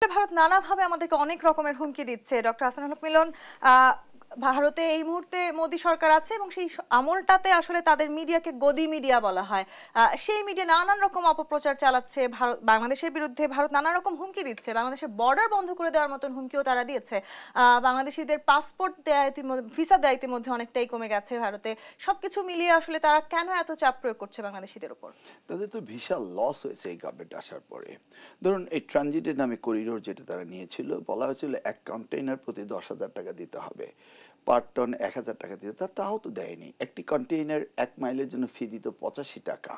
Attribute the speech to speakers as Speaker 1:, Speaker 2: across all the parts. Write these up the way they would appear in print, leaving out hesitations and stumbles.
Speaker 1: ভারত নানাভাবে আমাদেরকে অনেক রকমের হুমকি দিচ্ছে। ডক্টর হাসানুল হক মিলন, ভারতে এই মুহূর্তে মোদী সরকার আছে এবং সেই আমলটাতে আসলে তাদের মিডিয়াকে গদি মিডিয়া বলা হয়। সেই মিডিয়া নানান রকম অপপ্রচার চালাচ্ছে, বাংলাদেশের বিরুদ্ধে ভারত নানা রকম হুমকি দিচ্ছে। বাংলাদেশের বর্ডার বন্ধ করে দেওয়ার মতন হুমকিও তারা দিয়েছে। বাংলাদেশিদের পাসপোর্ট দেয়া ভিসা দেয়া ইতিমধ্যে অনেকটাই কমে গেছে ভারতে। সবকিছু মিলিয়ে আসলে তারা কেন এত চাপ প্রয়োগ করছে বাংলাদেশিদের উপর?
Speaker 2: তাদের তো ভিসা লস হয়েছে এই গভর্নমেন্ট আসার পরে। ধরুন এই ট্রানজিটের নামে করিডোর যেটা তারা নিয়েছিল, বলা হয়েছিল এক কন্টেইনার প্রতি 10,000 টাকা দিতে হবে, পার টন 1,000 টাকা দিতে, তাও তো দেয়নি। একটি কন্টেইনার 1 মাইলের জন্য ফি দিত 85 টাকা।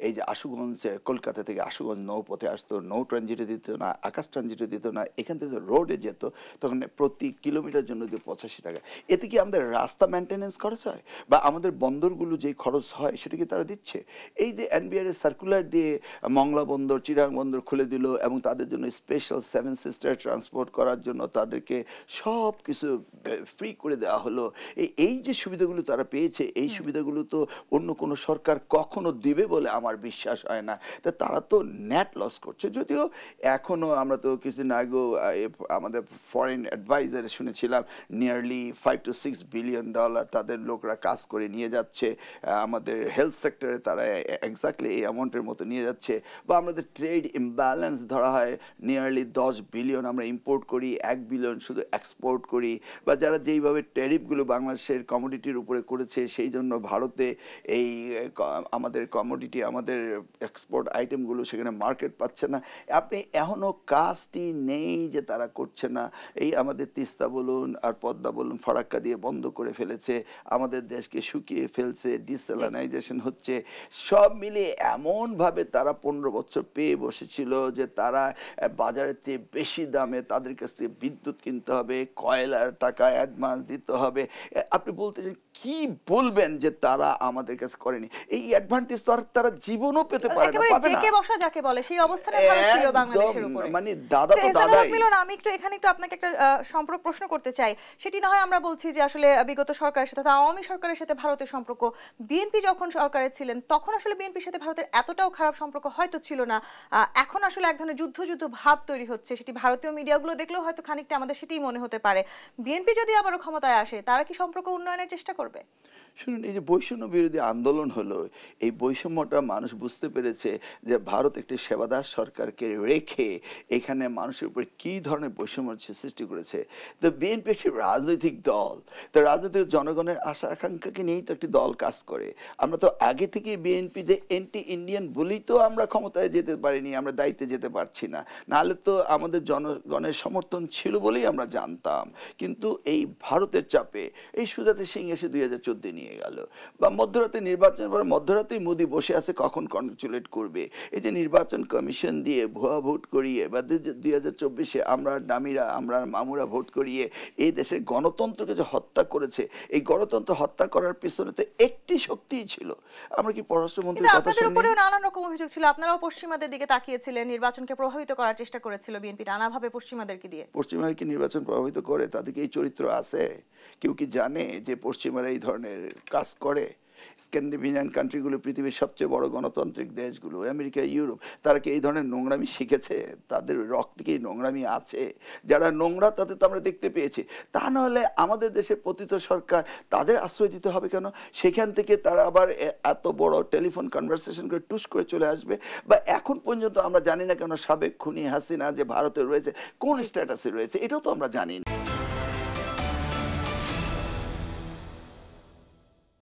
Speaker 2: এই যে আশুগঞ্জ, কলকাতা থেকে আশুগঞ্জ নৌপথে আসতো, নৌ ট্রানজিটে দিত না, আকাশ ট্রানজিটে দিত না, এখান থেকে রোডে যেত, তখন প্রতি কিলোমিটার জন্য যে 85 টাকা। এতে কি আমাদের রাস্তা মেনটেন্যান্স খরচ হয়, বা আমাদের বন্দরগুলো যে খরচ হয় সেটা কি তারা দিচ্ছে? এই যে এনবিআর এর সার্কুলার দিয়ে মংলা বন্দর, চিরাং বন্দর খুলে দিল এবং তাদের জন্য স্পেশাল 7 সিস্টার ট্রান্সপোর্ট করার জন্য তাদেরকে সব কিছু ফ্রি করে দেওয়া হলো। এই যে সুবিধাগুলো তারা পেয়েছে, এই সুবিধাগুলো তো অন্য কোনো সরকার কখনো দিবে বলে আমার বিশ্বাস হয় না। তা তারা তো নেট লস করছে। যদিও এখনো আমরা তো কিছুদিন আগেও আমাদের ফরেন অ্যাডভাইজার শুনেছিলাম নিয়ারলি $5 to $6 বিলিয়ন তাদের লোকরা কাজ করে নিয়ে যাচ্ছে। আমাদের হেলথ সেক্টরে তারা এক্স্যাক্টলি এই অ্যামাউন্টের মতো নিয়ে যাচ্ছে। বা আমাদের ট্রেড ইমব্যালেন্স ধরা হয় নিয়ারলি 10 বিলিয়ন আমরা ইম্পোর্ট করি, 1 বিলিয়ন শুধু এক্সপোর্ট করি। বা যারা যেইভাবে ট্যারিফগুলো বাংলাদেশের কমোডিটির উপরে করেছে, সেই জন্য ভারতে এই আমাদের কমোডিটি, আমাদের এক্সপোর্ট আইটেমগুলো সেখানে মার্কেট পাচ্ছে না। আপনি এখনও কাজটি নেই যে তারা করছে না। এই আমাদের তিস্তা বলুন আর পদ্মা বলুন, ফারাক্কা দিয়ে বন্ধ করে ফেলেছে, আমাদের দেশকে শুকিয়ে ফেলছে, ডিস্যালানাইজেশন হচ্ছে। সব মিলিয়ে এমনভাবে তারা 15 বছর পেয়ে বসেছিল যে তারা বাজারের চেয়ে বেশি দামে তাদের কাছ থেকে বিদ্যুৎ কিনতে হবে, কয়লার টাকা অ্যাডভান্স দিতে হবে। আপনি বলতেছেন কি বলবেন যে তারা আমাদের কাছে করেনি? এই অ্যাডভান্টেজ তো আর তারা জীবনও পেতে পারে না, পাবে না।
Speaker 1: জেকে বসা যাকে বলে সেই অবস্থানে ভারত ছিল বাংলাদেশের উপরে।
Speaker 2: মানে দাদা তো দাদাই।
Speaker 1: আমি এখানে একটু আপনাকে একটা সম্পর্ক প্রশ্ন করতে চাই। সেটি না হয় আমরা বলছি যে আসলে বিগত সরকারের সাথে, আওয়ামী সরকারের সাথে ভারতের সম্পর্ক, বিএনপি যখন সরকারে ছিলেন তখন আসলে বিএনপির সাথে ভারতের এতটাও খারাপ সম্পর্ক হয়তো ছিল না। এখন আসলে এক ধরনের যুদ্ধ ভাব তৈরি হচ্ছে, সেটি ভারতীয় মিডিয়াগুলো দেখলেও হয়তো খানিকটা আমাদের সেটাই মনে হতে পারে। বিএনপি যদি আবারও ক্ষমতায় আসে, তারা কি সম্পর্ক উন্নয়নের চেষ্টা করবে?
Speaker 2: শুনুন, এই যে বৈষম্য বিরোধী আন্দোলন হলো, এই বৈষম্যটা মানুষ বুঝতে পেরেছে যে ভারত একটি সেবাদার সরকারকে রেখে এখানে মানুষের উপর কী ধরনের বৈষম্য সৃষ্টি করেছে। তো বিএনপি একটি রাজনৈতিক দল, তো রাজনৈতিক জনগণের আশা আকাঙ্ক্ষাকে নিয়েই তো একটি দল কাজ করে। আমরা তো আগে থেকে বিএনপি যে অ্যান্টি ইন্ডিয়ান বলেই তো আমরা ক্ষমতায় যেতে পারিনি, আমরা দায়িত্বে যেতে পারছি না। নাহলে তো আমাদের জনগণের সমর্থন ছিল বলেই আমরা জানতাম। কিন্তু এই ভারতের চাপে এই সুজাতা সিং এসে 2014 নিয়ে গেল, বা মধ্যরাতে নির্বাচনের পর মধ্যরাতেই মোদি বসে আছে কখন কনগ্রেচুলেট করবে। এই যে নির্বাচন কমিশন দিয়ে ভুয়া ভোট করিয়ে, বা 2024 আমরা ডামিরা, আমরা মামুরা ভোট করিয়ে এই দেশের গণতন্ত্রকে যে হত্যা করেছে, এই গণতন্ত্র হত্যা করার পিছনে তো একটি শক্তিই ছিল। আমরা কি পররাষ্ট্রমন্ত্রীর কথা শুনি?
Speaker 1: আপনাদের উপরেও নানান রকম অভিযোগ ছিল, আপনারাও পশ্চিমাদের দিকে তাকিয়েছিলেন, নির্বাচনকে প্রভাবিত করার চেষ্টা করেছিল বিএনপি নানাভাবে পশ্চিমাদেরকে দিয়ে।
Speaker 2: পশ্চিমারা কি নির্বাচন প্রভাবিত করে? তাদেরকে এই চরিত্র আছে? কেউ কি জানে যে পশ্চিমারা এই ধরনের কাজ করে? স্ক্যান্ডিনেভিয়ান কান্ট্রিগুলো পৃথিবীর সবচেয়ে বড় গণতান্ত্রিক দেশগুলো, আমেরিকা, ইউরোপ, তারা কি এই ধরনের নোংরামি শিখেছে? তাদের রক্তে কি নোংরামি আছে? যারা নোংরা তাদের তো আমরা দেখতে পেয়েছি। তা নাহলে আমাদের দেশের পতিত সরকার তাদের আশ্রয় দিতে হবে কেন? সেখান থেকে তারা আবার এত বড় টেলিফোন কনভারসেশন করে টুস করে চলে আসবে। বা এখন পর্যন্ত আমরা জানি না কেন সাবেক খুনি হাসিনা যে ভারতে রয়েছে, কোন স্ট্যাটাসে রয়েছে, এটাও তো আমরা জানি না।